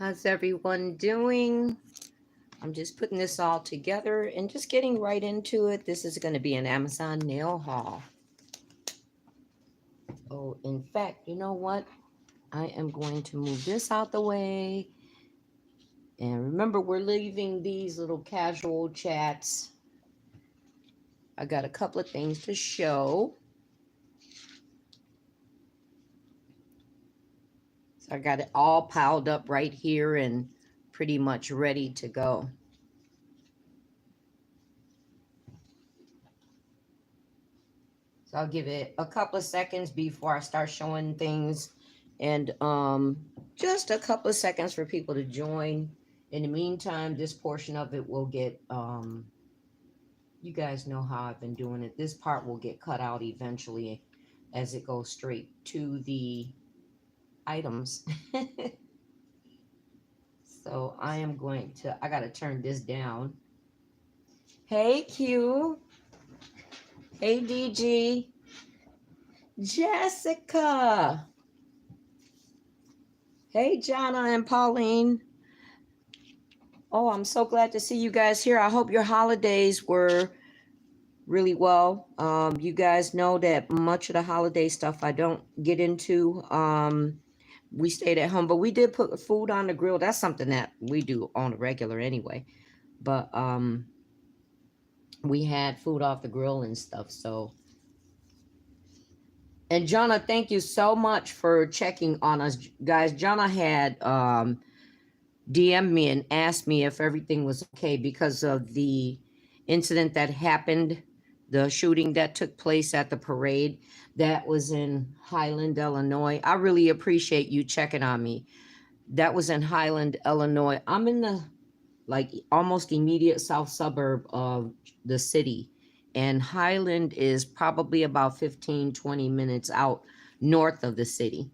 How's everyone doing? I'm just putting this all together and just getting right into it. This is going to be an Amazon nail haul. Oh, in fact, you know what? I am going to move this out the way. And remember, we're leaving these little casual chats. I got a couple of things to show. So I got it all piled up right here and pretty much ready to go. So I'll give it a couple of seconds before I start showing things, and just a couple of seconds for people to join. In the meantime, this portion of it will get, you guys know how I've been doing it. This part will get cut out eventually as it goes straight to the items. So I am going to, I got to turn this down. Hey, Q. Hey, DG. Jessica. Hey, Jonna and Pauline. Oh, I'm so glad to see you guys here. I hope your holidays were really well. You guys know that much of the holiday stuff I don't get into. We stayed at home, but we did put food on the grill. That's something that we do on a regular anyway. But we had food off the grill and stuff. So, and Jonna, thank you so much for checking on us, guys. Jonna had DM'd me and asked me if everything was okay because of the incident that happened, the shooting that took place at the parade that was in Highland, Illinois. I really appreciate you checking on me. That was in Highland, Illinois. I'm in the like almost immediate south suburb of the city, and Highland is probably about 15-20 minutes out north of the city.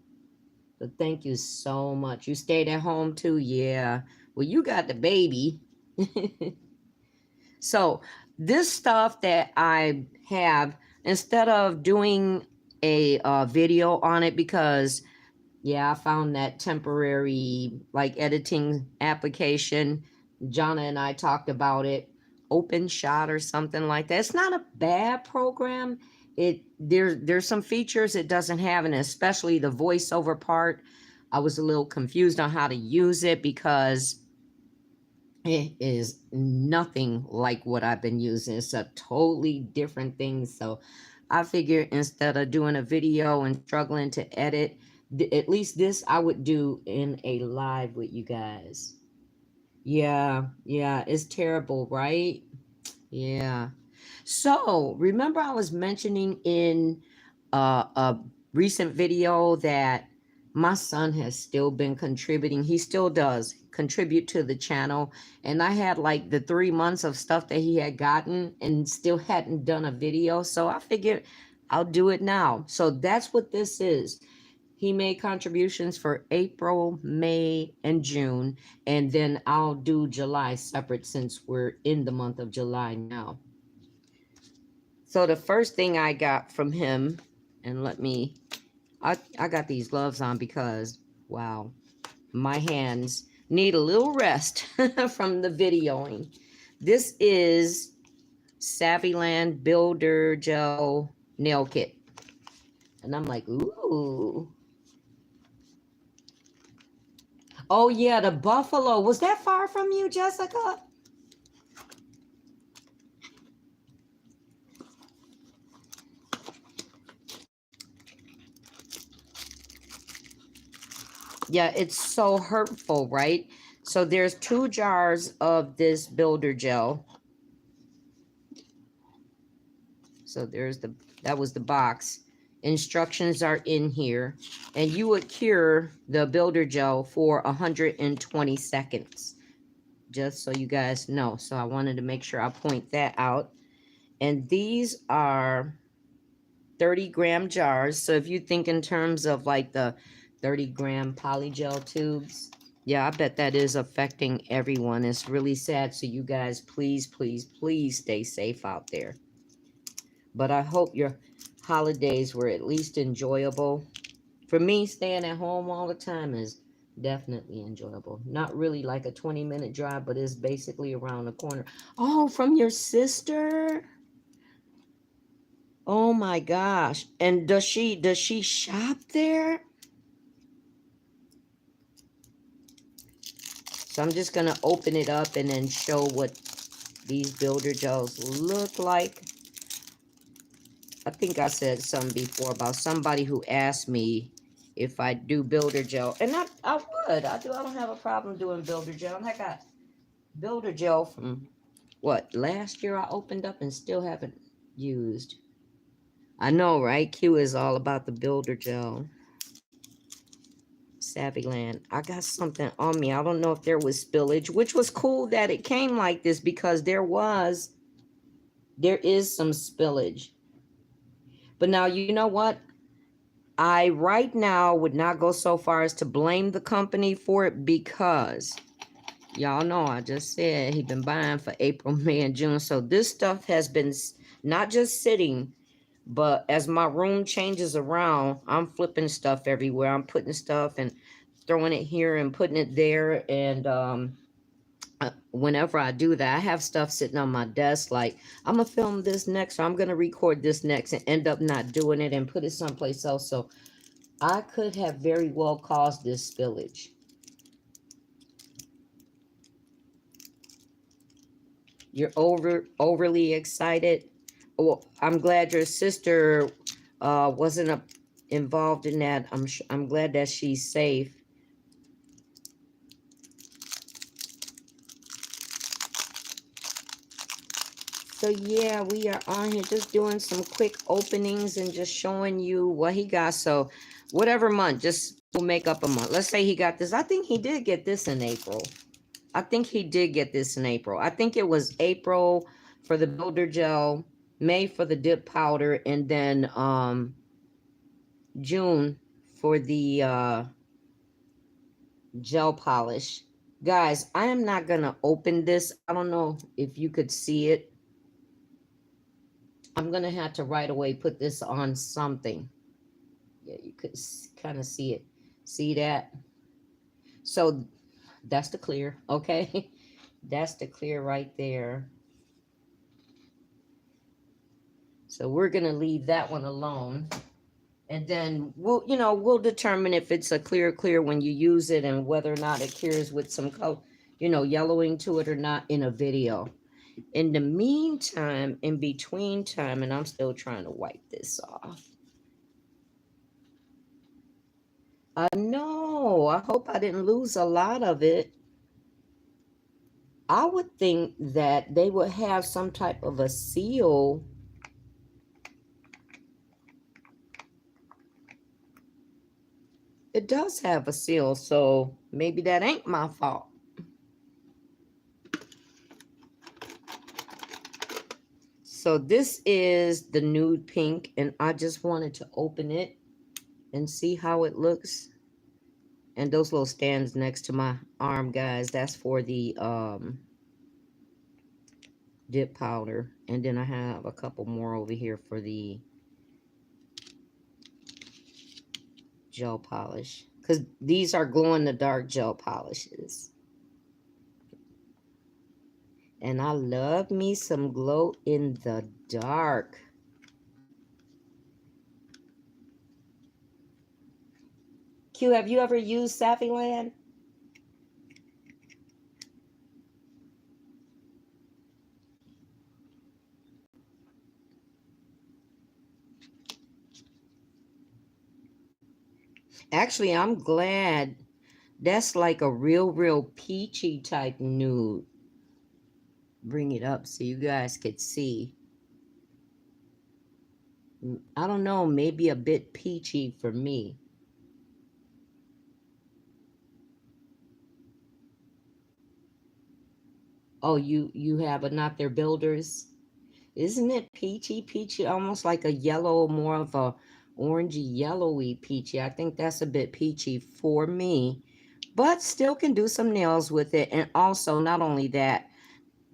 But thank you so much. You stayed at home too? Yeah. Well, you got the baby. So this stuff that I have, instead of doing a video on it, because yeah, I found that temporary like editing application. Jonna and I talked about it, Open Shot or something like that. It's not a bad program. There's some features it doesn't have, and especially the voiceover part. I was a little confused on how to use it because it is nothing like what I've been using. It's a totally different thing. So I figured instead of doing a video and struggling to edit, at least this I would do in a live with you guys. Yeah, it's terrible, right? Yeah. So remember I was mentioning in a recent video that my son has still been contributing. He still does contribute to the channel. And I had like the 3 months of stuff that he had gotten and still hadn't done a video. So I figured I'll do it now. So that's what this is. He made contributions for April, May, and June. And then I'll do July separate since we're in the month of July now. So the first thing I got from him, and I got these gloves on because, wow, my hands need a little rest from the videoing. This is Saviland Builder Gel Nail Kit. And I'm like, ooh. Oh, yeah, the Buffalo. Was that far from you, Jessica? Yeah, it's so hurtful, right? So there's 2 jars of this builder gel. So that was the box. Instructions are in here. And you would cure the builder gel for 120 seconds. Just so you guys know. So I wanted to make sure I point that out. And these are 30-gram jars. So if you think in terms of like the 30-gram polygel tubes, yeah, I bet that is affecting everyone. It's really sad. So you guys, please, please, please stay safe out there. But I hope your holidays were at least enjoyable. For me, staying at home all the time is Definitely enjoyable. Not really like a 20-minute drive, but it's basically around the corner. Oh, from your sister? Oh my gosh. And does she shop there? So I'm just gonna open it up and then show what these builder gels look like. I think I said something before about somebody who asked me if I do builder gel. And I would. I do. I don't have a problem doing builder gel. And I got builder gel from what, last year I opened up and still haven't used. I know, right? Q is all about the builder gel. Saviland. I got something on me. I don't know if there was spillage, which was cool that it came like this because there is some spillage. But now, you know what? I right now would not go so far as to blame the company for it because y'all know I just said he been buying for April, May, and June. So this stuff has been not just sitting, but as my room changes around, I'm flipping stuff everywhere. I'm putting stuff and throwing it here and putting it there. And whenever I do that, I have stuff sitting on my desk like, I'm going to film this next, or I'm going to record this next, and end up not doing it and put it someplace else. So I could have very well caused this spillage. You're overly excited. Well, I'm glad your sister wasn't involved in that. I'm glad that she's safe. So yeah, we are on here just doing some quick openings and just showing you what he got. So whatever month, just we'll make up a month. Let's say he got this. I think he did get this in April. I think he did get this in April. I think it was April for the builder gel, May for the dip powder, and then June for the gel polish. Guys, I am not going to open this. I don't know if you could see it. I'm going to have to right away put this on something. Yeah, you could kind of see it. See that? So that's the clear, okay? That's the clear right there. So we're going to leave that one alone. And then we'll determine if it's a clear when you use it and whether or not it cures with some color, yellowing to it or not in a video. In the meantime, in between time, and I'm still trying to wipe this off. No, I hope I didn't lose a lot of it. I would think that they would have some type of a seal. It does have a seal, so maybe that ain't my fault. So this is the nude pink, and I just wanted to open it and see how it looks. And those little stands next to my arm, guys, that's for the dip powder. And then I have a couple more over here for the gel polish, because these are glow-in-the-dark gel polishes. And I love me some glow in the dark. Q, have you ever used Saviland? Actually, I'm glad. That's like a real peachy type nude. Bring it up so you guys could see. I don't know, maybe a bit peachy for me. Oh, you have a not their builders. Isn't it peachy, almost like a yellow, more of a orangey yellowy peachy? I think that's a bit peachy for me, but still can do some nails with it. And also, not only that,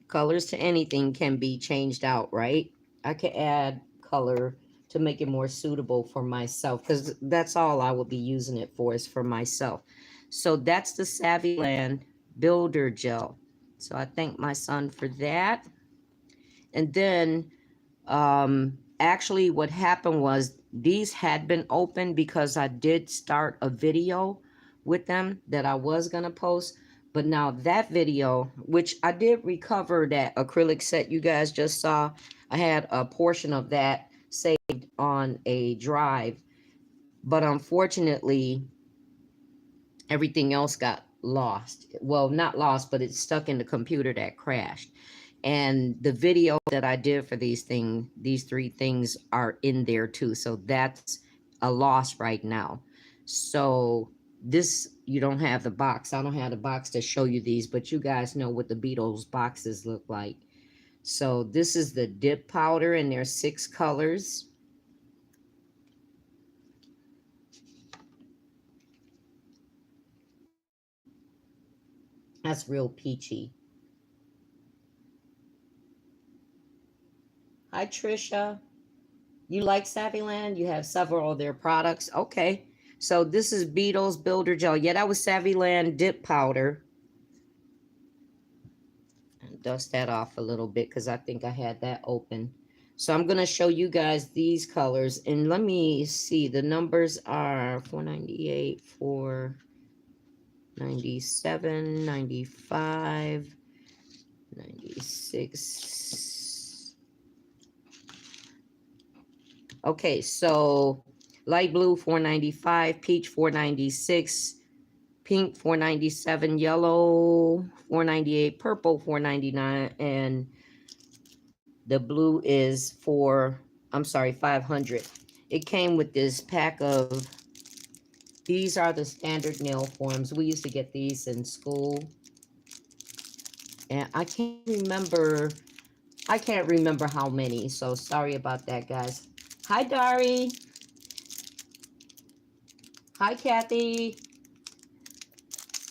colors to anything can be changed out, right? I could add color to make it more suitable for myself, because that's all I would be using it for, is for myself. So that's the Saviland Builder Gel. So I thank my son for that. And then actually what happened was these had been open because I did start a video with them that I was going to post. But now that video, which I did recover that acrylic set you guys just saw, I had a portion of that saved on a drive. But unfortunately, everything else got lost. Well, not lost, but it's stuck in the computer that crashed. And the video that I did for these three things are in there too. So that's a loss right now. So this, you don't have the box. I don't have the box to show you these, but you guys know what the Beetles boxes look like. So this is the dip powder, and there's 6 colors. That's real peachy. Hi, Trisha. You like Saviland? You have several of their products. Okay. So this is Beetles Builder Gel. Yeah, that was Saviland dip powder. And dust that off a little bit because I think I had that open. So I'm going to show you guys these colors. And let me see. The numbers are 498, 497, 95, 96. Okay, so light blue 495, peach 496, pink 497, yellow 498, purple 499, and the blue is 500. It came with this pack of, these are the standard nail forms. We used to get these in school. And I can't remember how many, so sorry about that, guys. Hi, Dari. Hi, Kathy.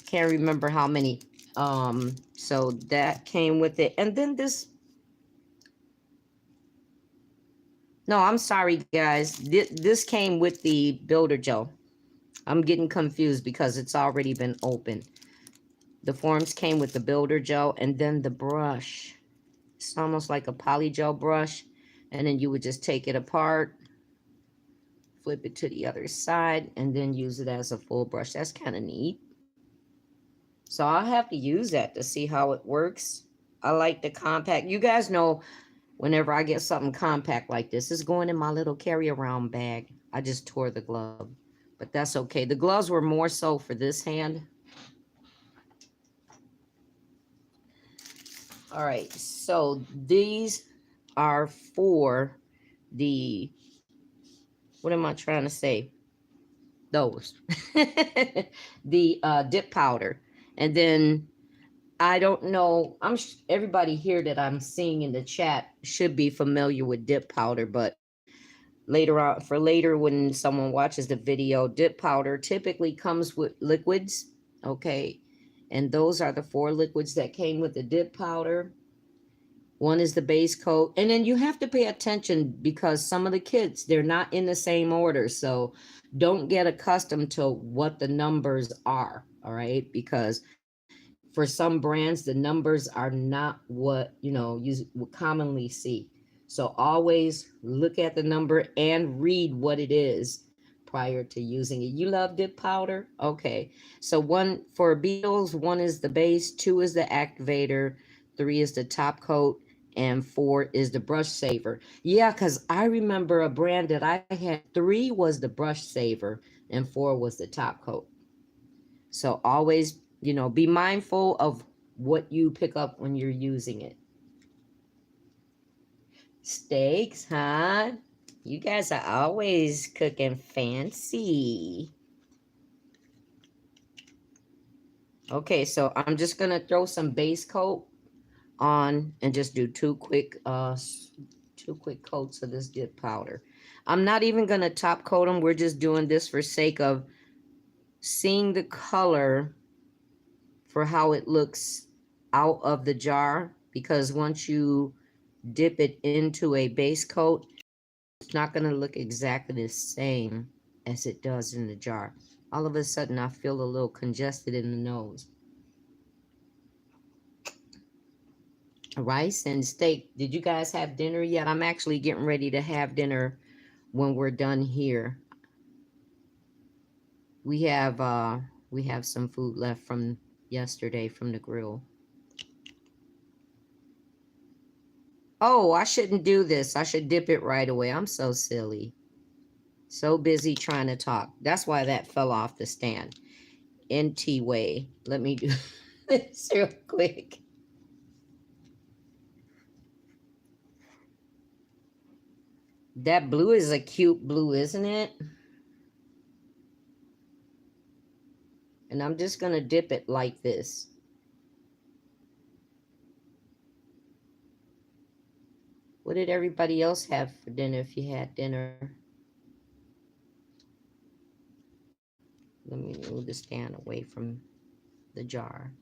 Can't remember how many. So that came with it. And then this. No, I'm sorry, guys. This came with the builder gel. I'm getting confused because it's already been opened. The forms came with the builder gel and then the brush. It's almost like a polygel brush. And then you would just take it apart, flip it to the other side, and then use it as a full brush. That's kind of neat. So I'll have to use that to see how it works. I like the compact. You guys know whenever I get something compact like this, it's going in my little carry-around bag. I just tore the glove, but that's okay. The gloves were more so for this hand. All right, so these are for the, what am I trying to say? Those. The dip powder. And then I don't know, everybody here that I'm seeing in the chat should be familiar with dip powder, but later on, for later when someone watches the video, dip powder typically comes with liquids, okay? And those are the 4 liquids that came with the dip powder. One is the base coat. And then you have to pay attention because some of the kits, they're not in the same order. So don't get accustomed to what the numbers are, all right? Because for some brands, the numbers are not what, you would commonly see. So always look at the number and read what it is prior to using it. You love dip powder? Okay. So 1 for Beetles, 1 is the base, 2 is the activator, 3 is the top coat, and 4 is the brush saver. Yeah, because I remember a brand that I had, 3 was the brush saver and 4 was the top coat. So always, be mindful of what you pick up when you're using it. Steaks, huh? You guys are always cooking fancy. Okay, so I'm just going to throw some base coat on and just do 2 quick coats of this dip powder. I'm not even going to top coat them. We're just doing this for sake of seeing the color for how it looks out of the jar, because once you dip it into a base coat, it's not going to look exactly the same as it does in the jar. All of a sudden, I feel a little congested in the nose. Rice and steak. Did you guys have dinner yet? I'm actually getting ready to have dinner when we're done here. We have some food left from yesterday from the grill. Oh, I shouldn't do this. I should dip it right away. I'm so silly. So busy trying to talk. That's why that fell off the stand. NT way. Let me do this real quick. That blue is a cute blue, isn't it? And I'm just going to dip it like this. What did everybody else have for dinner if you had dinner? Let me move the stand away from the jar.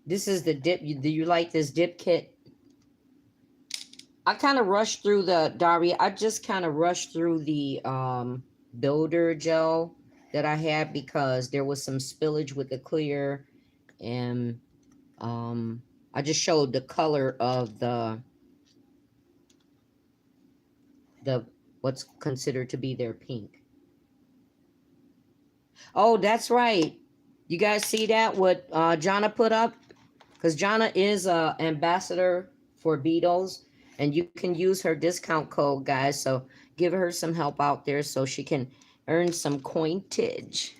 This is the dip. Do you like this dip kit? I kind of rushed through the Daria. I just kind of rushed through the builder gel that I had because there was some spillage with the clear, and I just showed the color of the what's considered to be their pink. Oh, that's right. You guys see that what Jonna put up? Because Jonna is a ambassador for Beetles, and you can use her discount code, guys. So give her some help out there so she can earn some coinage.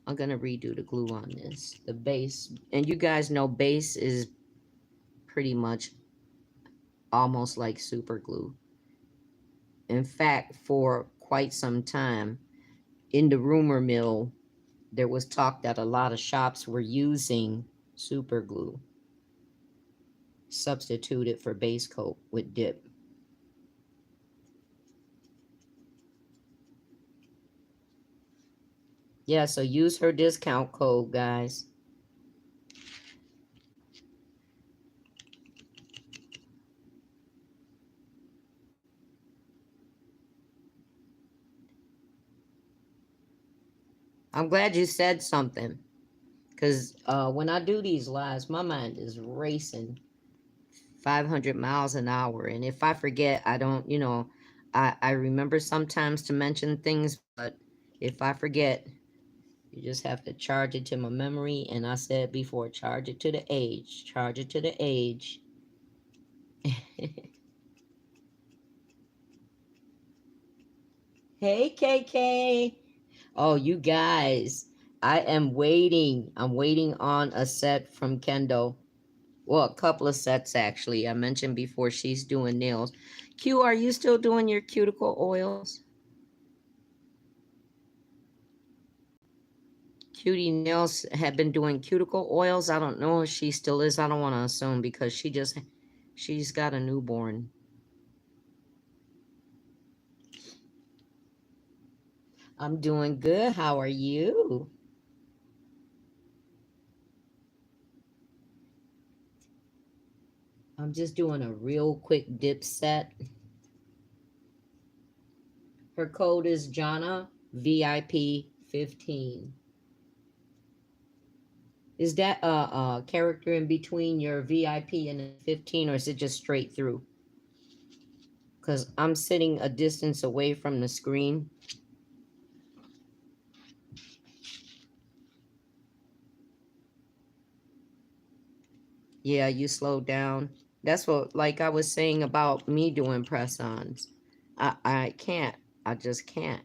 I'm gonna redo the glue on this, the base, and you guys know base is pretty much almost like super glue. In fact, for quite some time in the rumor mill, there was talk that a lot of shops were using super glue substituted for base coat with dip. Yeah, so use her discount code, guys. I'm glad you said something, because when I do these lives, my mind is racing 500 miles an hour. And if I forget, I don't, I remember sometimes to mention things, but if I forget, you just have to charge it to my memory. And I said before, charge it to the age, charge it to the age. Hey, KK. Oh, you guys, I am waiting. I'm waiting on a set from Kendo. Well, a couple of sets, actually. I mentioned before she's doing nails. Q, are you still doing your cuticle oils? Cutie Nails had been doing cuticle oils. I don't know if she still is. I don't want to assume because she's got a newborn. I'm doing good. How are you? I'm just doing a real quick dip set. Her code is Jonna VIP 15. Is that a character in between your VIP and the 15, or is it just straight through? Because I'm sitting a distance away from the screen. Yeah, you slowed down. That's what, like I was saying about me doing press-ons. I can't. I just can't.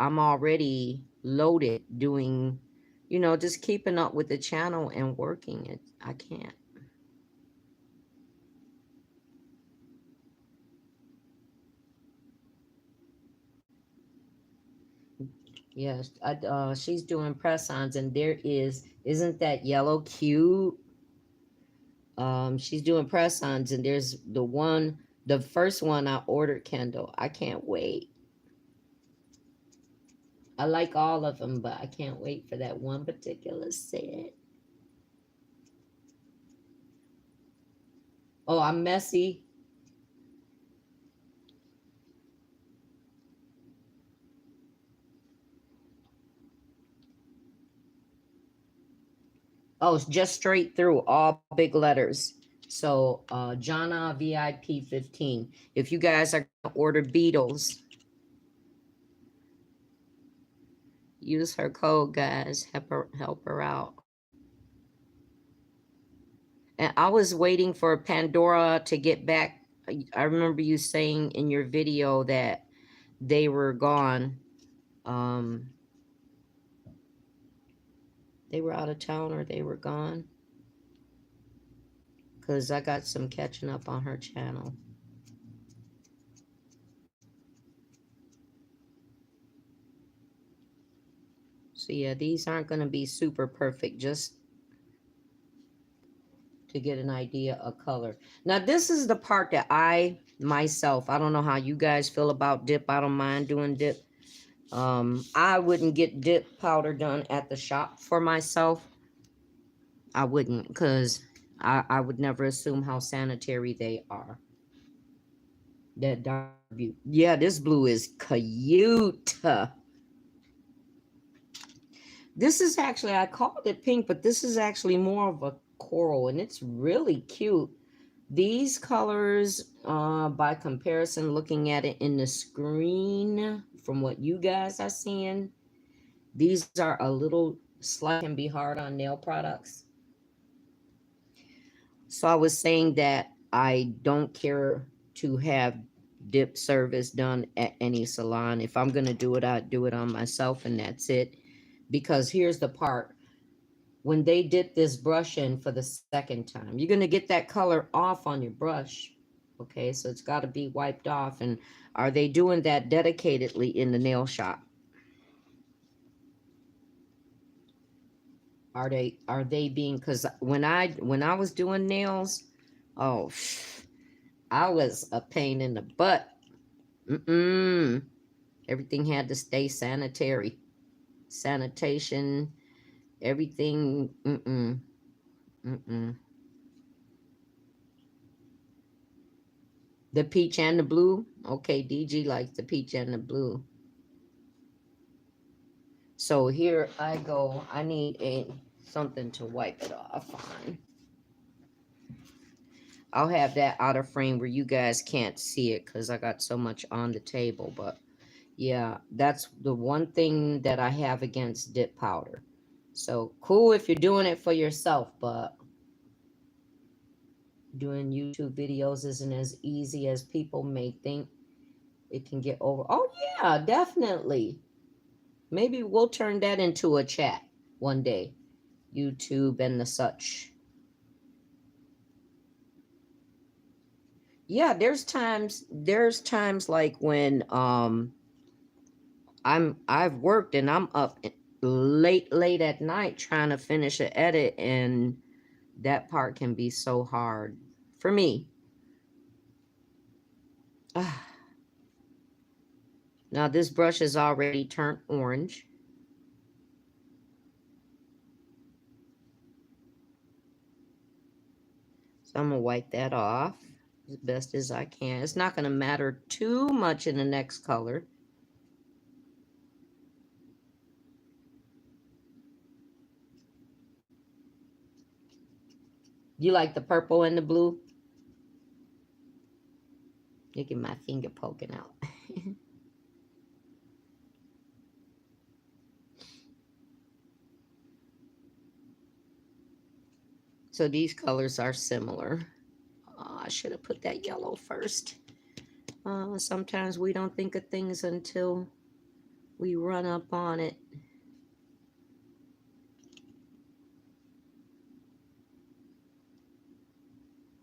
I'm already loaded doing, just keeping up with the channel and working it. I can't. Yes, she's doing press-ons, and isn't that yellow cute? She's doing press-ons, and there's the first one I ordered, Kendall. I can't wait. I like all of them, but I can't wait for that one particular set. Oh, I'm messy. Oh, it's just straight through, all big letters. So, Jana VIP 15. If you guys are gonna order Beetles, use her code, guys. Help her out. And I was waiting for Pandora to get back. I remember you saying in your video that they were gone. Um, they were out of town or they were gone. Because I got some catching up on her channel. So yeah, these aren't going to be super perfect, just to get an idea of color. Now, this is the part that I don't know how you guys feel about dip. I don't mind doing dip. I wouldn't get dip powder done at the shop for myself. I wouldn't, because I would never assume how sanitary they are. That dark blue. Yeah, this blue is cute. This is actually, I called it pink, but this is actually more of a coral, and it's really cute. These colors, by comparison, looking at it in the screen, from what you guys are seeing, these are a little slight, can be hard on nail products. So I was saying that I don't care to have dip service done at any salon. If I'm going to do it, I do it on myself, and that's it. Because here's the part. When they dip this brush in for the second time, you're going to get that color off on your brush. Okay, so it's got to be wiped off. And are they doing that dedicatedly in the nail shop? Are they being, because when I was doing nails, oh, I was a pain in the butt. Everything had to stay sanitary. Sanitation, everything. The peach and the blue. Okay, DG likes the peach and the blue. So here I go. I need something to wipe it off on. I'll have that out of frame where you guys can't see it because I got so much on the table. But yeah, that's the one thing that I have against dip powder. So cool if you're doing it for yourself, but doing YouTube videos isn't as easy as people may think. It can get over. Oh yeah, definitely. Maybe we'll turn that into a chat one day. YouTube and the such. Yeah, there's times like when I've worked and I'm up late at night trying to finish an edit, and that part can be so hard for me. Now this brush is already turned orange. So I'm gonna wipe that off as best as I can. It's not gonna matter too much in the next color. You like the purple and the blue? Look at my finger poking out. So these colors are similar. I should have put that yellow first. Sometimes we don't think of things until we run up on it.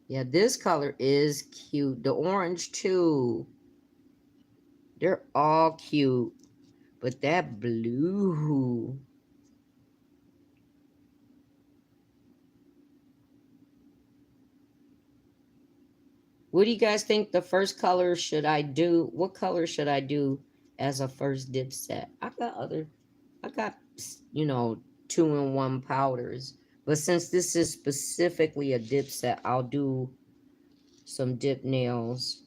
Yeah, this color is cute. The orange too. They're all cute. But that blue. What do you guys think the first color should I do? What color should I do as a first dip set? I got, you know, 2-in-1 powders. But since this is specifically a dip set, I'll do some dip nails.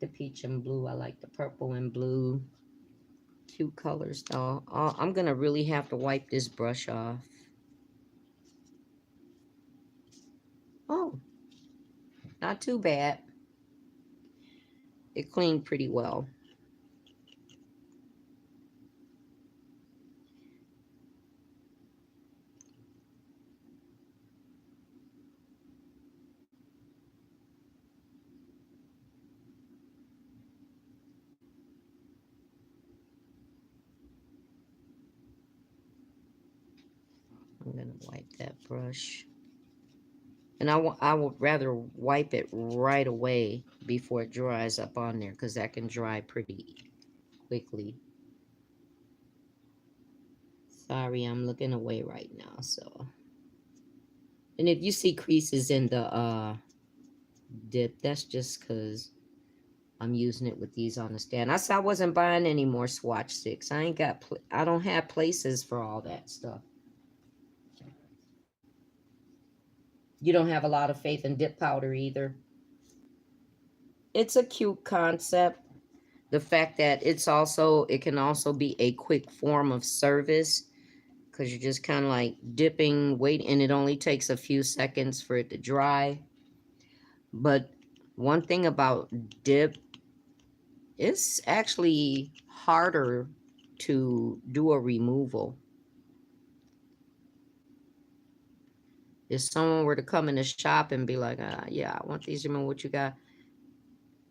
The peach and blue. I like the purple and blue. Cute colors though. I'm going to really have to wipe this brush off. Oh, not too bad. It cleaned pretty well. I'm going to wipe that brush. And I would rather wipe it right away before it dries up on there, because that can dry pretty quickly. Sorry, I'm looking away right now. So, and if you see creases in the dip, that's just because I'm using it with these on the stand. I said I wasn't buying any more swatch sticks. I don't have places for all that stuff. You don't have a lot of faith in dip powder either. It's a cute concept. The fact that it can also be a quick form of service, because you're just kind of like dipping, wait, and it only takes a few seconds for it to dry. But one thing about dip, it's actually harder to do a removal. If someone were to come in the shop and be like, yeah, I want these, remember what you got,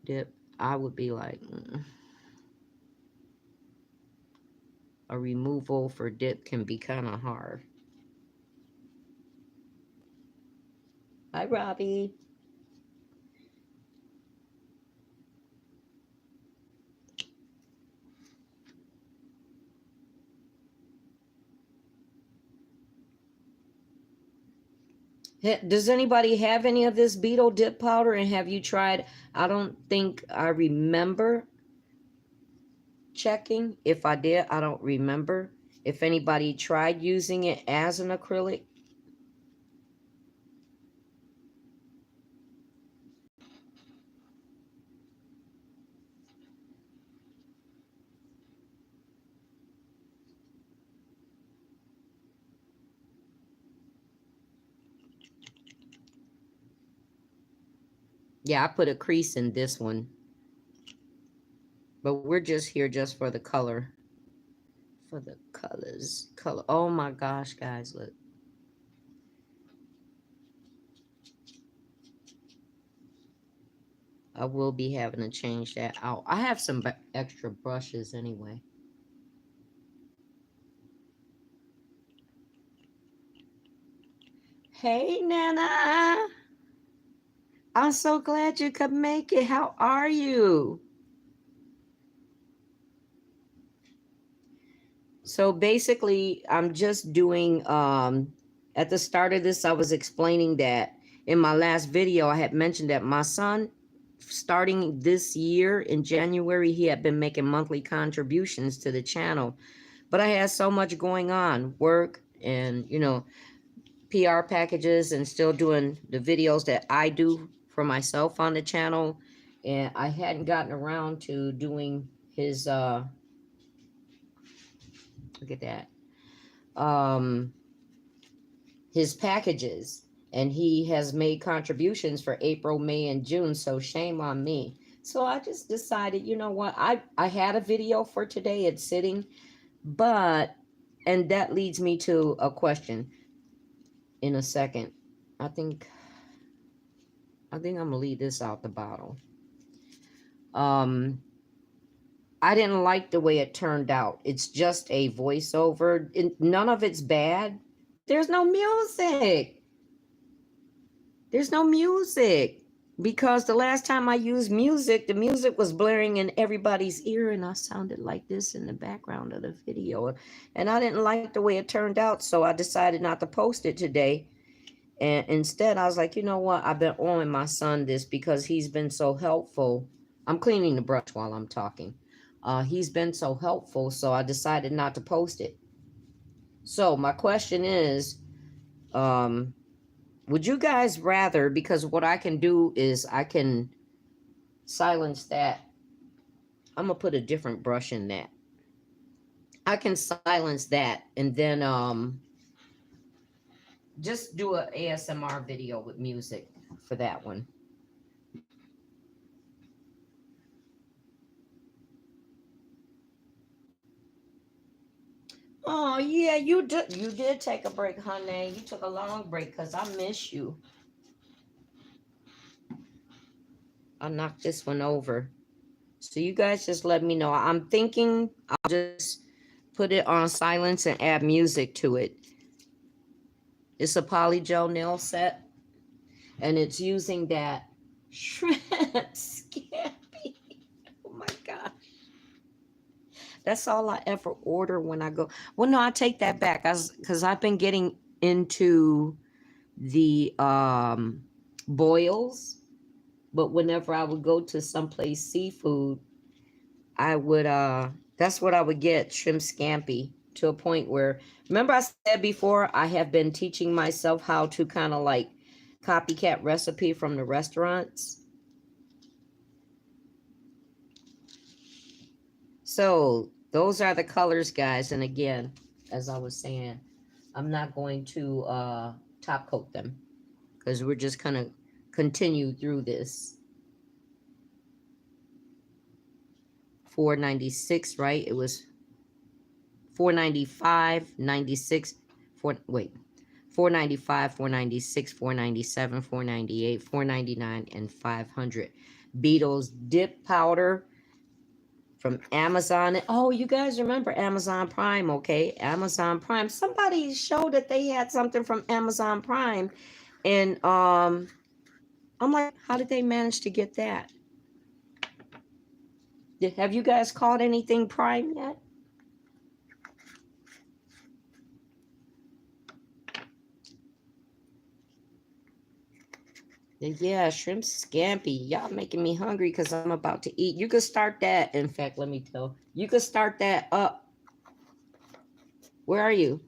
dip, I would be like, a removal for dip can be kind of hard. Hi, Robbie. Does anybody have any of this Beetle dip powder, and have you tried? I don't think I remember checking. If I did, I don't remember. If anybody tried using it as an acrylic. Yeah, I put a crease in this one. But we're just here just for the color. For the colors. Oh my gosh, guys, look. I will be having to change that out. I have some extra brushes anyway. Hey, Nana. I'm so glad you could make it. How are you? So basically, I'm just doing, at the start of this, I was explaining that in my last video, I had mentioned that my son, starting this year in January, he had been making monthly contributions to the channel. But I had so much going on, work and, you know, PR packages, and still doing the videos that I do for myself on the channel. And I hadn't gotten around to doing his, look at that, his packages. And he has made contributions for April, May, and June. So shame on me. So I just decided, you know what? I had a video for today. It's sitting, but, and that leads me to a question in a second. I think I'm gonna leave this out the bottle. I didn't like the way it turned out. It's just a voiceover. None of it's bad. There's no music. There's no music. Because the last time I used music, the music was blaring in everybody's ear, and I sounded like this in the background of the video. And I didn't like the way it turned out, so I decided not to post it today. And instead, I was like, you know what? I've been owing my son this because he's been so helpful. I'm cleaning the brush while I'm talking. He's been so helpful, so I decided not to post it. So my question is, would you guys rather, because what I can do is I can silence that. I'm going to put a different brush in that. I can silence that and then just do an ASMR video with music for that one. Oh yeah, you did take a break, honey. You took a long break because I miss you. I'll knock this one over. So you guys just let me know. I'm thinking I'll just put it on silence and add music to it. It's a polygel nail set, and it's using that shrimp scampi. Oh my gosh. That's all I ever order when I go. Well, no, I take that back. Because I've been getting into the boils, but whenever I would go to someplace seafood, I would that's what I would get, shrimp scampi, to a point where, remember I said before, I have been teaching myself how to kind of like copycat recipe from the restaurants. So those are the colors, guys. And again, as I was saying, I'm not going to top coat them because we're just kind of continue through this. $4.96, right? It was $4.95, 96, wait, $4.95, $4.96, $4.97, $4.98, $4.99, and $500. Beetles dip powder from Amazon. Oh, you guys remember Amazon Prime, okay? Amazon Prime. Somebody showed that they had something from Amazon Prime, and I'm like, how did they manage to get that? Have you guys caught anything Prime yet? Yeah, shrimp scampi. Y'all making me hungry because I'm about to eat. You could start that. In fact, let me tell you, could start that up. Where are you?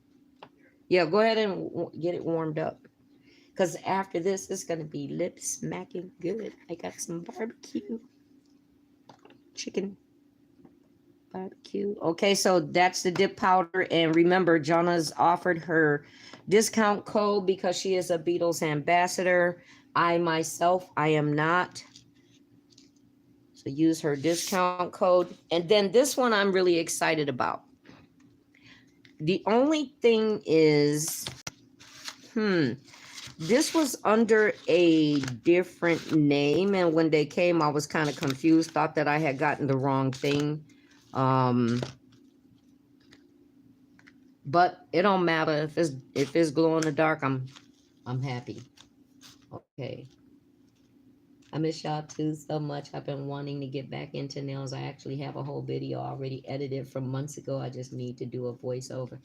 Yeah, go ahead and get it warmed up. Because after this, it's going to be lip smacking good. I got some barbecue chicken barbecue. Okay, so that's the dip powder. And remember, Jonna's offered her discount code because she is a Beetles ambassador. I myself, I am not. So use her discount code. And then this one I'm really excited about. The only thing is, this was under a different name. And when they came, I was kind of confused, thought that I had gotten the wrong thing. But it don't matter if it's glow in the dark, I'm happy. Okay. I miss y'all too so much. I've been wanting to get back into nails. I actually have a whole video already edited from months ago. I just need to do a voiceover.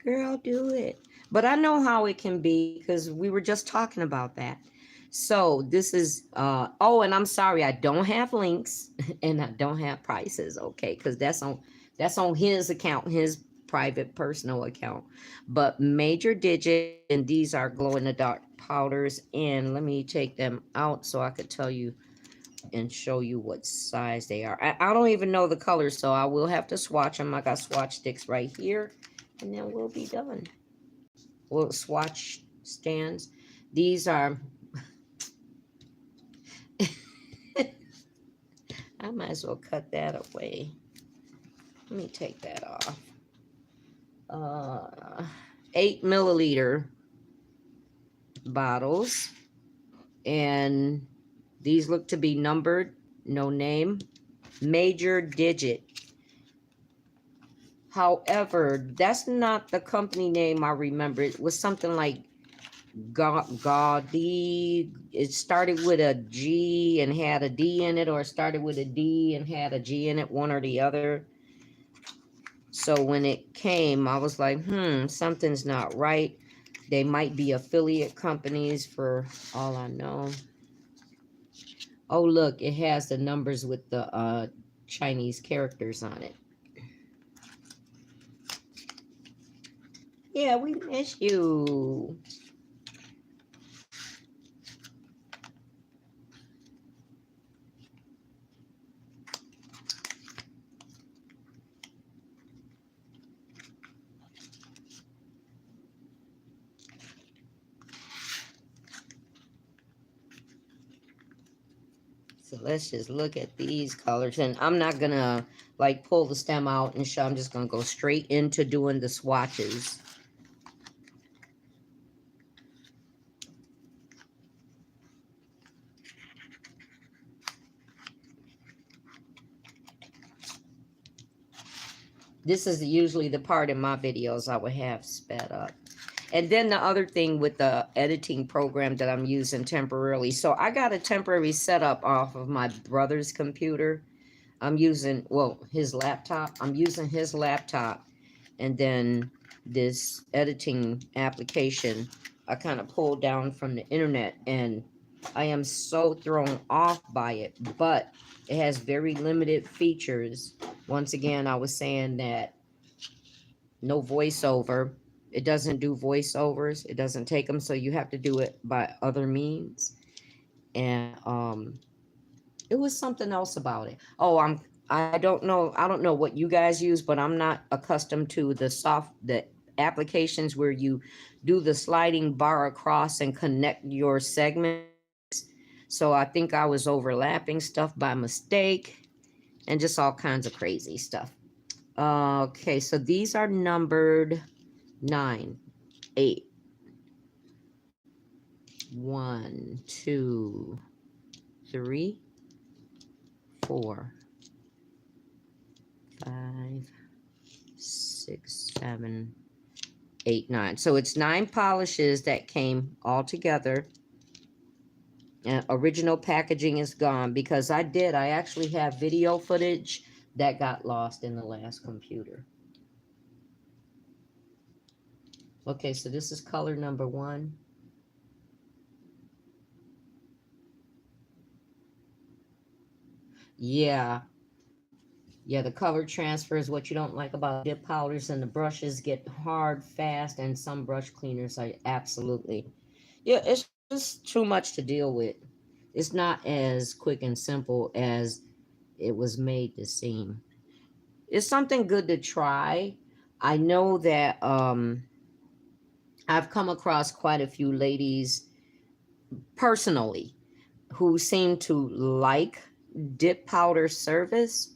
Girl, do it. But I know how it can be because we were just talking about that. So this is, oh, and I'm sorry, I don't have links and I don't have prices, okay? Because that's on his account, his private personal account. But Major Digit, and these are glow in the dark powders, and let me take them out so I could tell you and show you what size they are. I don't even know the colors, so I will have to swatch them. I got swatch sticks right here, and then we'll be done. Well, swatch stands. These are I might as well cut that away. Let me take that off. 8 milliliter bottles, and these look to be numbered, no name, Major Digit. However, that's not the company name I remember. It was something like Gaudy. It started with a G and had a D in it, or it started with a D and had a G in it, one or the other. So when it came, I was like, something's not right. They might be affiliate companies for all I know. Oh, look, it has the numbers with the Chinese characters on it. Yeah, we miss you. So let's just look at these colors. And I'm not going to like pull the stem out and show. I'm just going to go straight into doing the swatches. This is usually the part in my videos I would have sped up. And then the other thing with the editing program that I'm using temporarily. So I got a temporary setup off of my brother's computer. I'm using, well, his laptop. I'm using his laptop. And then this editing application I kind of pulled down from the internet. And I am so thrown off by it. But it has very limited features. Once again, I was saying that no voiceover. It doesn't do voiceovers. It doesn't take them. So you have to do it by other means. And it was something else about it. Oh, I don't know what you guys use, but I'm not accustomed to the applications where you do the sliding bar across and connect your segments. So I think I was overlapping stuff by mistake and just all kinds of crazy stuff. Okay, so these are numbered 9, 8. 1, 2, 3, 4, 5, 6, 7, 8, 9. So it's 9 polishes that came all together. Original packaging is gone because I actually have video footage that got lost in the last computer. Okay, so this is color number 1. Yeah, the color transfer is what you don't like about dip powders, and the brushes get hard fast, and some brush cleaners are absolutely, yeah, it's just too much to deal with. It's not as quick and simple as it was made to seem. It's something good to try. I know that I've come across quite a few ladies personally who seem to like dip powder service.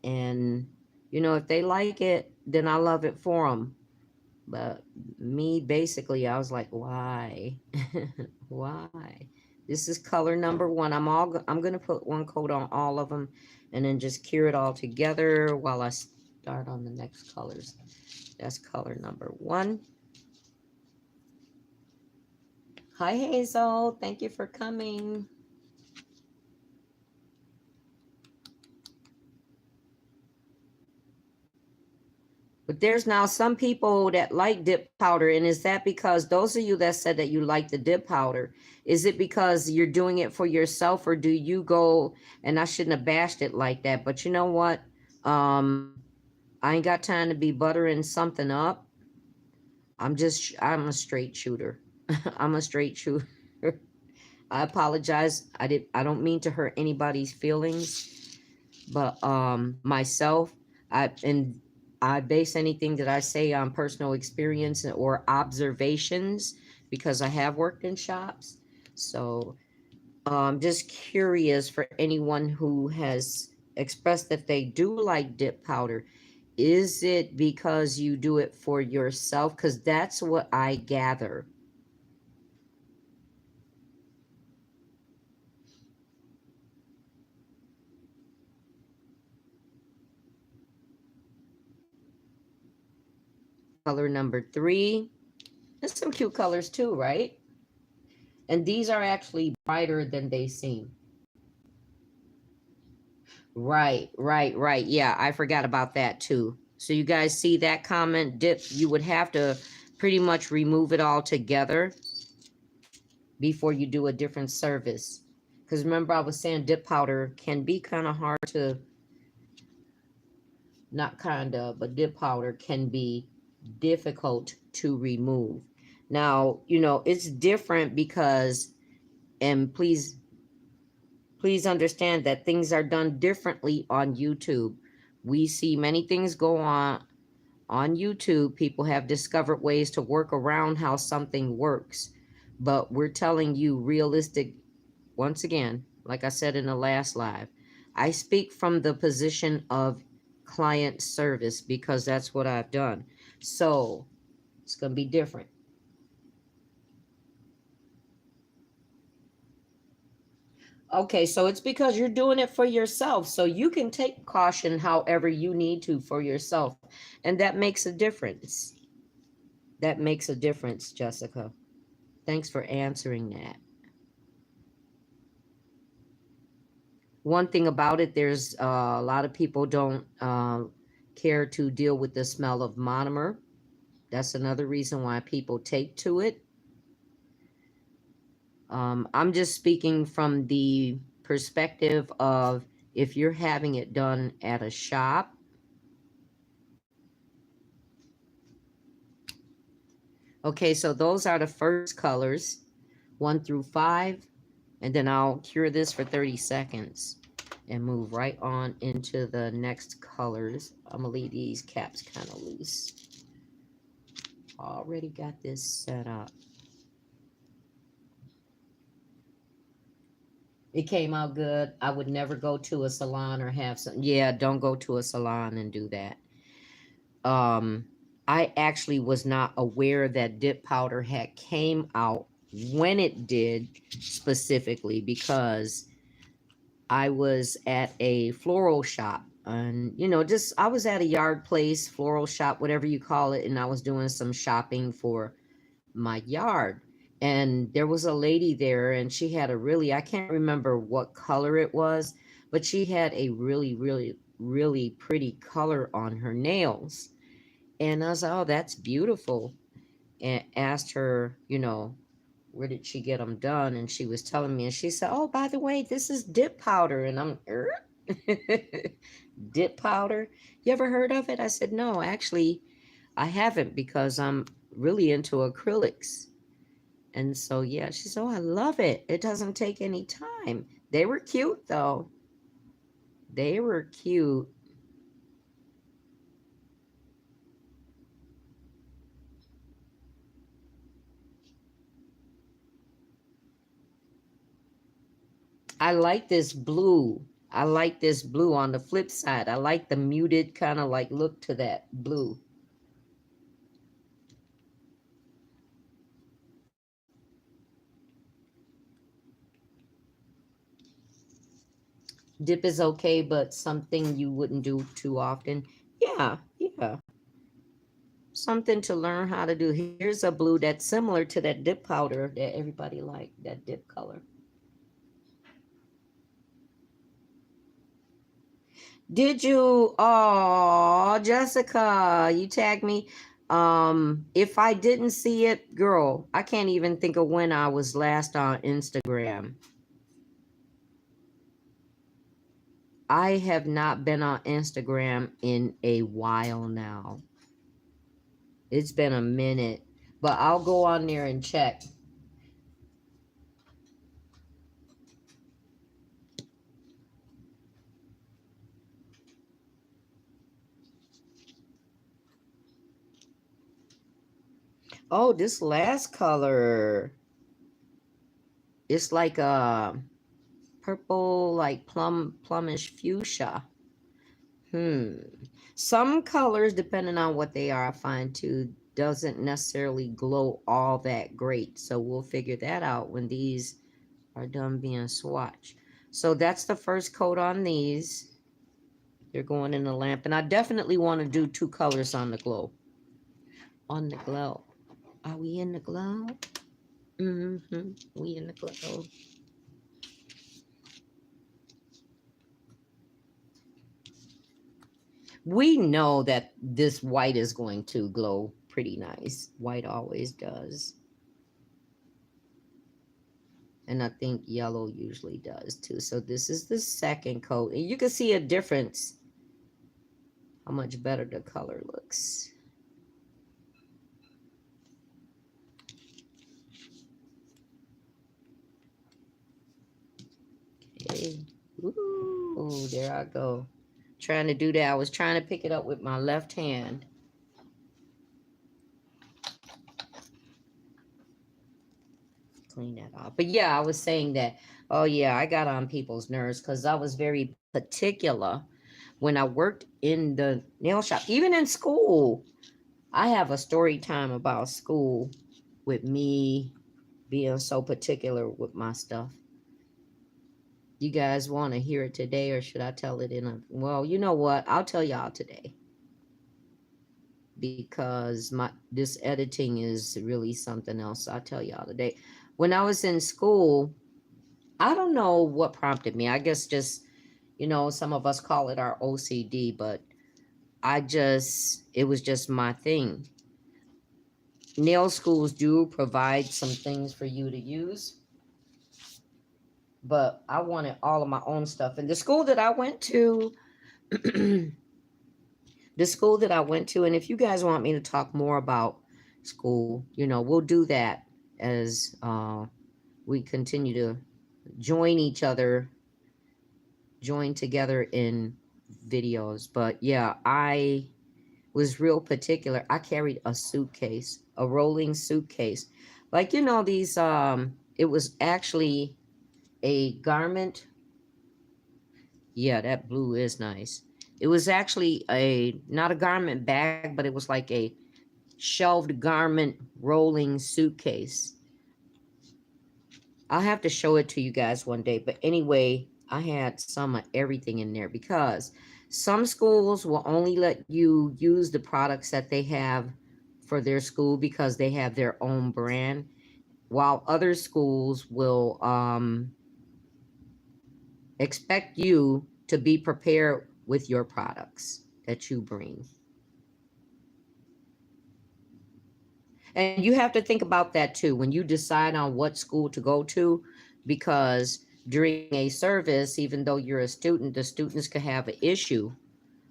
And, you know, if they like it, then I love it for them. But me, basically, I was like, why? Why? This is color number 1. I'm going to put 1 coat on all of them and then just cure it all together while I start on the next colors. That's color number 1. Hi, Hazel. Thank you for coming. But there's now some people that like dip powder. And is that because those of you that said that you like the dip powder, is it because you're doing it for yourself, or do you go, and I shouldn't have bashed it like that, but you know what? I ain't got time to be buttering something up. I'm a straight shooter. I'm a straight shooter. I apologize. I don't mean to hurt anybody's feelings, but myself, I base anything that I say on personal experience or observations because I have worked in shops. So I'm just curious for anyone who has expressed that they do like dip powder. Is it because you do it for yourself? Because that's what I gather. Color number 3. There's some cute colors too, right? And these are actually brighter than they seem. Right. Yeah, I forgot about that too. So you guys see that comment dip, you would have to pretty much remove it all together before you do a different service. Because remember I was saying dip powder can be kind of hard to, not kind of, but dip powder can be difficult to remove. Now, you know, it's different because, and please understand that things are done differently on YouTube. We see many things go on YouTube. People have discovered ways to work around how something works. But we're telling you realistic, once again, like I said in the last live, I speak from the position of client service because that's what I've done. So it's going to be different. Okay, so it's because you're doing it for yourself. So you can take caution however you need to for yourself. And that makes a difference. That makes a difference, Jessica. Thanks for answering that. One thing about it, there's a lot of people don't care to deal with the smell of monomer. That's another reason why people take to it. I'm just speaking from the perspective of if you're having it done at a shop. Okay, so those are the first colors, 1 through 5, and then I'll cure this for 30 seconds and move right on into the next colors. I'm gonna leave these caps kind of loose. Already got this set up. It came out good. I would never go to a salon or have some. Yeah, don't go to a salon and do that. I actually was not aware that dip powder had came out when it did, specifically because I was at a floral shop, and you know, just I was at a yard place, floral shop, whatever you call it, and I was doing some shopping for my yard. And there was a lady there, and she had a really, I can't remember what color it was, but she had a really, really, really pretty color on her nails. And I was like, oh, that's beautiful. And asked her, you know, where did she get them done? And she was telling me, and she said, oh, by the way, this is dip powder. And I'm, dip powder? You ever heard of it? I said, no, actually, I haven't, because I'm really into acrylics. And so, yeah, she said, oh, I love it. It doesn't take any time. They were cute, though. They were cute. I like this blue. I like this blue on the flip side. I like the muted kind of like look to that blue. Dip is okay, but something you wouldn't do too often. Yeah, yeah. Something to learn how to do. Here's a blue that's similar to that dip powder that everybody liked, that dip color. Did you? Oh, Jessica, you tagged me. If I didn't see it, girl, I can't even think of when I was last on Instagram. I have not been on Instagram in a while now. It's been a minute, but I'll go on there and check. Oh, this last color, it's like a purple, like plumish fuchsia. Some colors, depending on what they are, I find too, doesn't necessarily glow all that great. So we'll figure that out when these are done being swatched. So that's the first coat on these. They're going in the lamp. And I definitely want to do 2 colors on the glow. On the glow. Are we in the glow? Mm-hmm. We in the glow. we know that this white is going to glow pretty nice. White always does. And I think yellow usually does too. So this is the second coat. And you can see a difference, how much better the color looks. Okay. Ooh, there I go. Trying to do that. I was trying to pick it up with my left hand. Clean that off. But yeah, I was saying that, oh yeah, I got on people's nerves because I was very particular when I worked in the nail shop, even in school. I have a story time about school with me being so particular with my stuff. You guys want to hear it today, or should I tell it in a, well, you know what? I'll tell y'all today, because this editing is really something else. I'll tell y'all today. When I was in school, I don't know what prompted me. I guess just, some of us call it our OCD, but it was just my thing. Nail schools do provide some things for you to use, but I wanted all of my own stuff. And the school that I went to, and if you guys want me to talk more about school, we'll do that as we continue to join together in videos. But yeah, I was real particular. I carried a suitcase, a rolling suitcase. Like, these, it was actually a garment. Yeah, that blue is nice. It was actually not a garment bag, but it was like a shelved garment rolling suitcase. I'll have to show it to you guys one day. But anyway, I had some of everything in there because some schools will only let you use the products that they have for their school because they have their own brand, while other schools will expect you to be prepared with your products that you bring. And you have to think about that too when you decide on what school to go to, because during a service, even though you're a student, the students could have an issue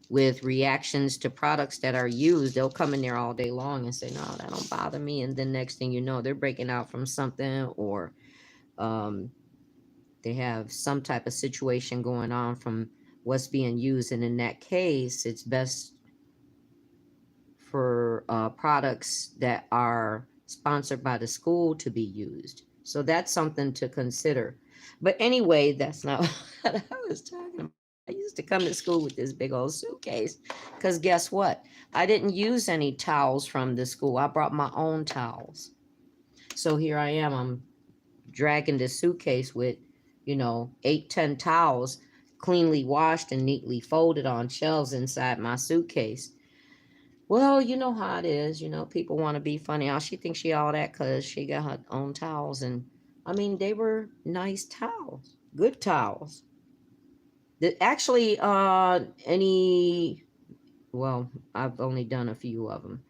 with reactions to products that are used. They'll come in there all day long and say, no, that don't bother me. And then next thing you know, they're breaking out from something, or they have some type of situation going on from what's being used. And in that case, it's best for products that are sponsored by the school to be used. So that's something to consider. But anyway, that's not what I was talking about. I used to come to school with this big old suitcase because guess what? I didn't use any towels from the school. I brought my own towels. So here I am. I'm dragging this suitcase with, 8, 10 towels cleanly washed and neatly folded on shelves inside my suitcase. Well, you know how it is. People want to be funny. Oh, she thinks she all that because she got her own towels. And I mean, they were nice towels, good towels. Actually, well, I've only done a few of them.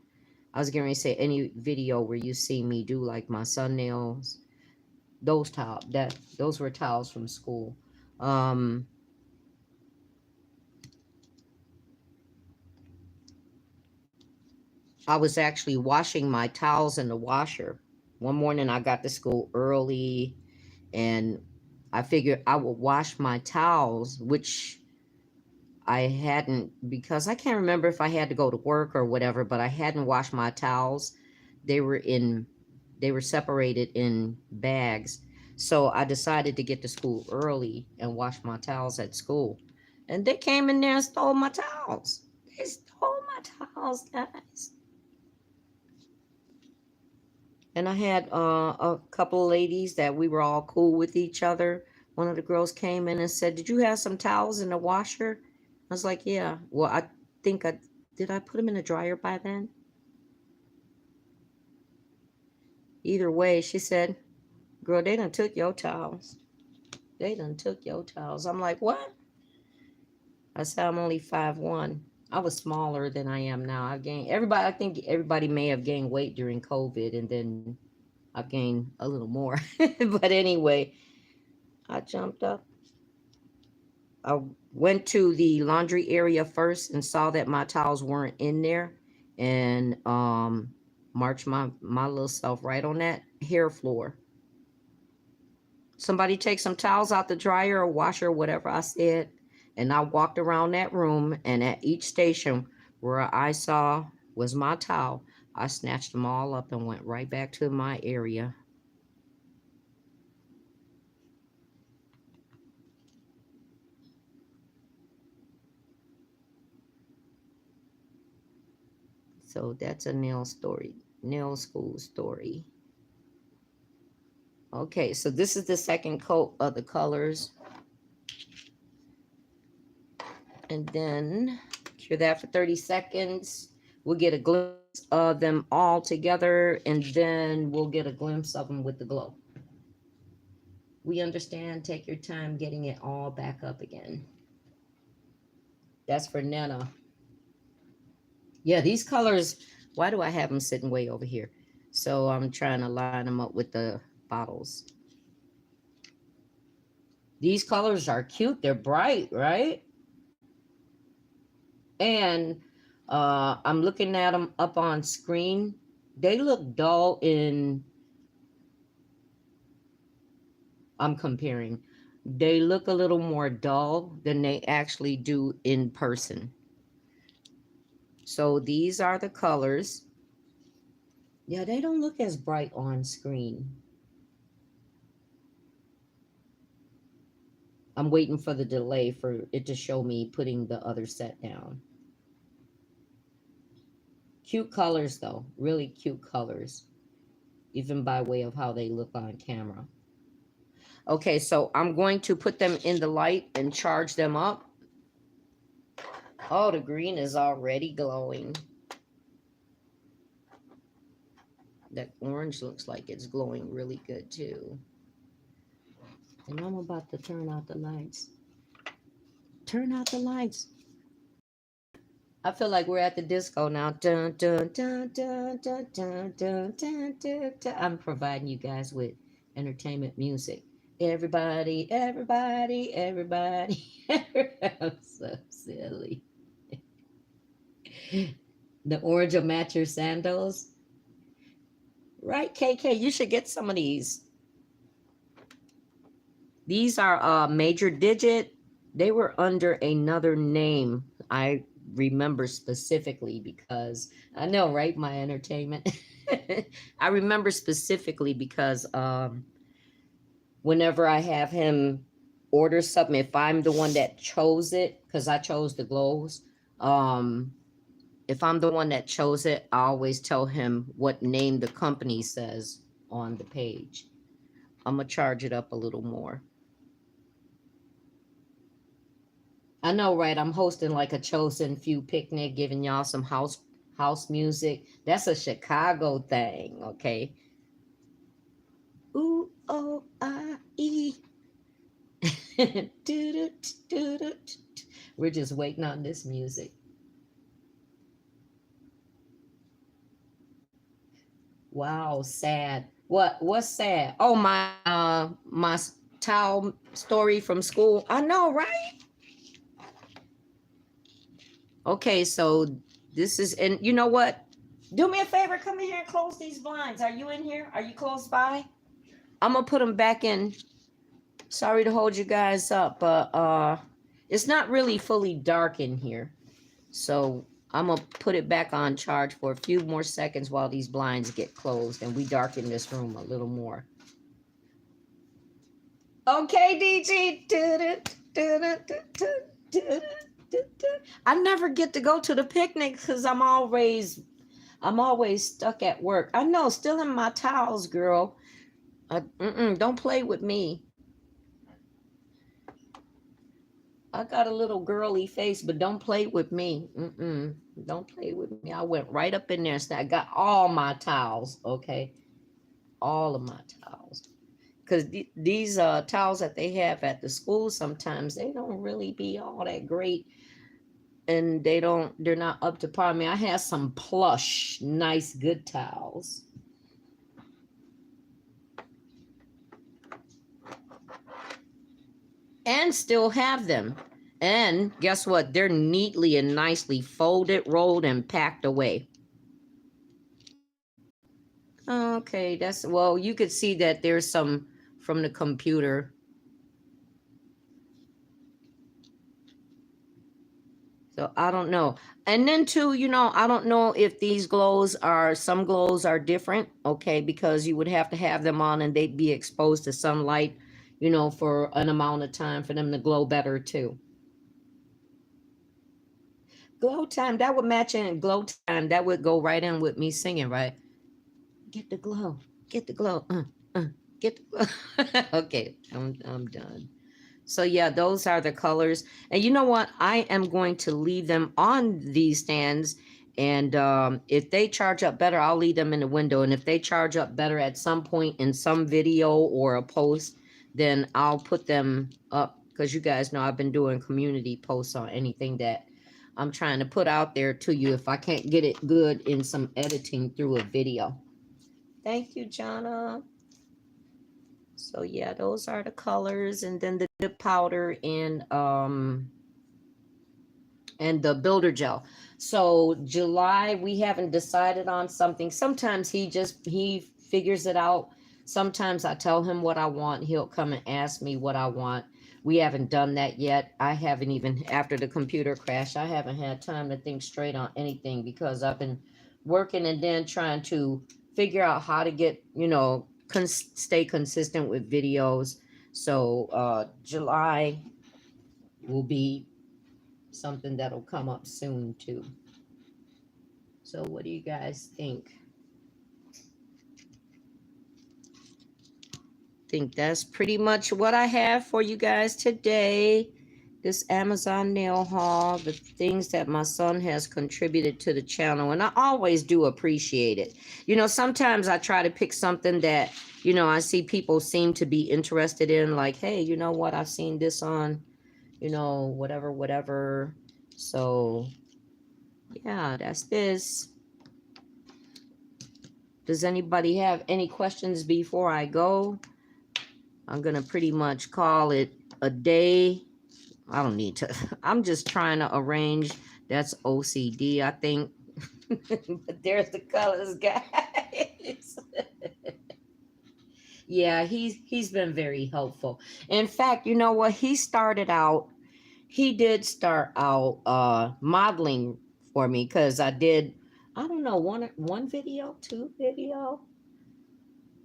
I was going to say any video where you see me do like my sun nails, those were towels from school. I was actually washing my towels in the washer. One morning I got to school early and I figured I would wash my towels, which I hadn't, because I can't remember if I had to go to work or whatever, but I hadn't washed my towels. They were separated in bags. So I decided to get to school early and wash my towels at school. And they came in there and stole my towels. They stole my towels, guys. And I had a couple of ladies that we were all cool with each other. One of the girls came in and said, "Did you have some towels in the washer?" I was like, "Yeah." Well, I think did I put them in the dryer by then? Either way, she said, "Girl, they done took your towels. They done took your towels." I'm like, "What?" I said, "I'm only 5'1". I was smaller than I am now. I gained everybody. I think everybody may have gained weight during COVID, and then I gained a little more. But anyway, I jumped up. I went to the laundry area first and saw that my towels weren't in there, and marched my little self right on that hair floor. Somebody take some towels out the dryer or washer or whatever I said. And I walked around that room, and at each station where I saw was my towel, I snatched them all up and went right back to my area. So that's a nail school story. Okay, so this is the second coat of the colors. And then cure that for 30 seconds. We'll get a glimpse of them all together, and then we'll get a glimpse of them with the glow. We understand. Take your time getting it all back up again. That's for Nana. Yeah, these colors, why do I have them sitting way over here? So I'm trying to line them up with the bottles. These colors are cute. They're bright, right? And I'm looking at them up on screen. They look dull in, I'm comparing. They look a little more dull than they actually do in person. So these are the colors. Yeah, they don't look as bright on screen. I'm waiting for the delay for it to show me putting the other set down. Cute colors though, really cute colors, even by way of how they look on camera. Okay, so I'm going to put them in the light and charge them up. Oh, the green is already glowing. That orange looks like it's glowing really good too. And I'm about to turn out the lights. Turn out the lights. I feel like we're at the disco now. Dun, dun, dun, dun, dun, dun, dun, dun, dun, dun. I'm providing you guys with entertainment music. Everybody, everybody, everybody. I'm so silly. The orange will match your sandals. Right, KK, you should get some of these. These are major digit. They were under another name. I remember specifically because I know, right? My entertainment. I remember specifically because whenever I have him order something, if I'm the one that chose it, because I chose the glows, if I'm the one that chose it, I always tell him what name the company says on the page. I'm gonna charge it up a little more. I know, right? I'm hosting like a chosen few picnic, giving y'all some house music. That's a Chicago thing, okay? Ooh, oh, I, E. We're just waiting on this music. Wow, sad. What's sad? Oh, my towel story from school. I know, right? Okay, so this is, and you know what? Do me a favor, come in here and close these blinds. Are you in here? Are you close by? I'm gonna put them back in. Sorry to hold you guys up, but it's not really fully dark in here. So I'm gonna put it back on charge for a few more seconds while these blinds get closed and we darken this room a little more. Okay, DG. I never get to go to the picnic because I'm always stuck at work. I know, still in my towels, girl. Don't play with me. I got a little girly face, but don't play with me. Don't play with me. I went right up in there. So I got all my towels, okay? All of my towels. Because these towels that they have at the school, sometimes they don't really be all that great. and they're not up to par. I mean, I have some plush, nice, good towels. And still have them. And guess what? They're neatly and nicely folded, rolled, and packed away. Okay, that's, well, you could see that there's some from the computer. So I don't know. And then too, you know, I don't know if these glows are, some glows are different, okay, because you would have to have them on and they'd be exposed to sunlight, you know, for an amount of time for them to glow better too. Glow time, that would match in. Glow time, that would go right in with me singing, right? Get the glow, get the glow, get the glow. Okay, I'm done. So yeah, those are the colors. And you know what? I am going to leave them on these stands. And if they charge up better, I'll leave them in the window. And if they charge up better at some point in some video or a post, then I'll put them up. Because you guys know I've been doing community posts on anything that I'm trying to put out there to you if I can't get it good in some editing through a video. Thank you, Jonna. So yeah, those are the colors, and then the dip powder and the builder gel. So July, we haven't decided on something. Sometimes he figures it out. Sometimes I tell him what I want. He'll come and ask me what I want. We haven't done that yet. I haven't even, after the computer crash, I haven't had time to think straight on anything because I've been working and then trying to figure out how to get, you know, stay consistent with videos. So July will be something that'll come up soon too. So what do you guys think? Think that's pretty much what I have for you guys today. This Amazon nail haul, the things that my son has contributed to the channel, and I always do appreciate it. You know, sometimes I try to pick something that, you know, I see people seem to be interested in, like, hey, you know what, I've seen this on, you know, whatever. So yeah, that's this. Does anybody have any questions before I go? I'm gonna pretty much call it a day. I don't need to. I'm just trying to arrange. That's OCD, I think. But there's the colors, guys. Yeah, he's been very helpful. In fact, you know what? He did start out modeling for me because I did, I don't know, one video, two video.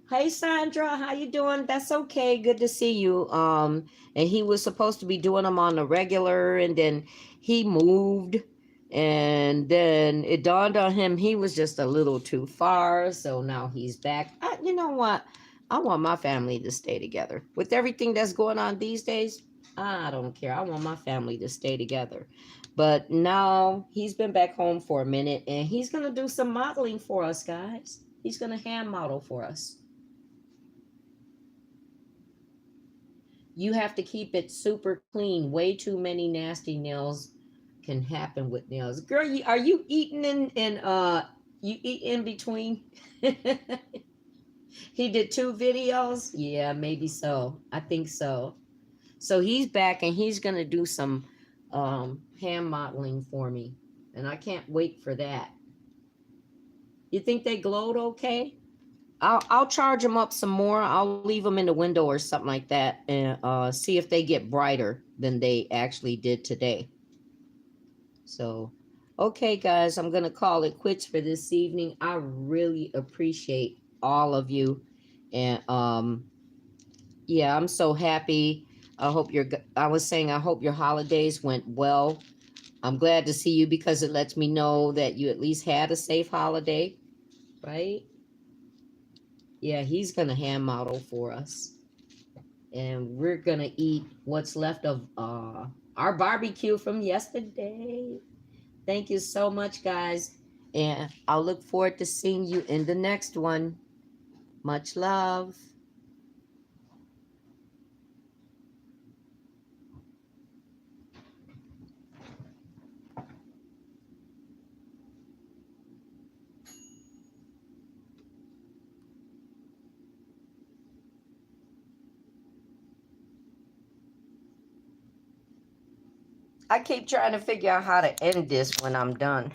Hey Sandra, how you doing? That's okay. Good to see you. And he was supposed to be doing them on the regular, and then he moved, and then it dawned on him he was just a little too far. So now he's back. You know what? I want my family to stay together. With everything that's going on these days, I don't care. I want my family to stay together. But now he's been back home for a minute, and he's gonna do some modeling for us, guys. He's gonna hand model for us. You have to keep it super clean. Way too many nasty nails can happen with nails. Girl, are you eating you eat in between? He did two videos? Yeah, maybe so. I think so. So he's back and he's gonna do some hand modeling for me. And I can't wait for that. You think they glowed okay? I'll charge them up some more. I'll leave them in the window or something like that, and see if they get brighter than they actually did today. So, okay, guys, I'm gonna call it quits for this evening. I really appreciate all of you, and yeah, I'm so happy. I was saying, I hope your holidays went well. I'm glad to see you because it lets me know that you at least had a safe holiday, right? Yeah, he's gonna hand model for us, and we're gonna eat what's left of our barbecue from yesterday. Thank you so much, guys, and I'll look forward to seeing you in the next one. Much love. I keep trying to figure out how to end this when I'm done.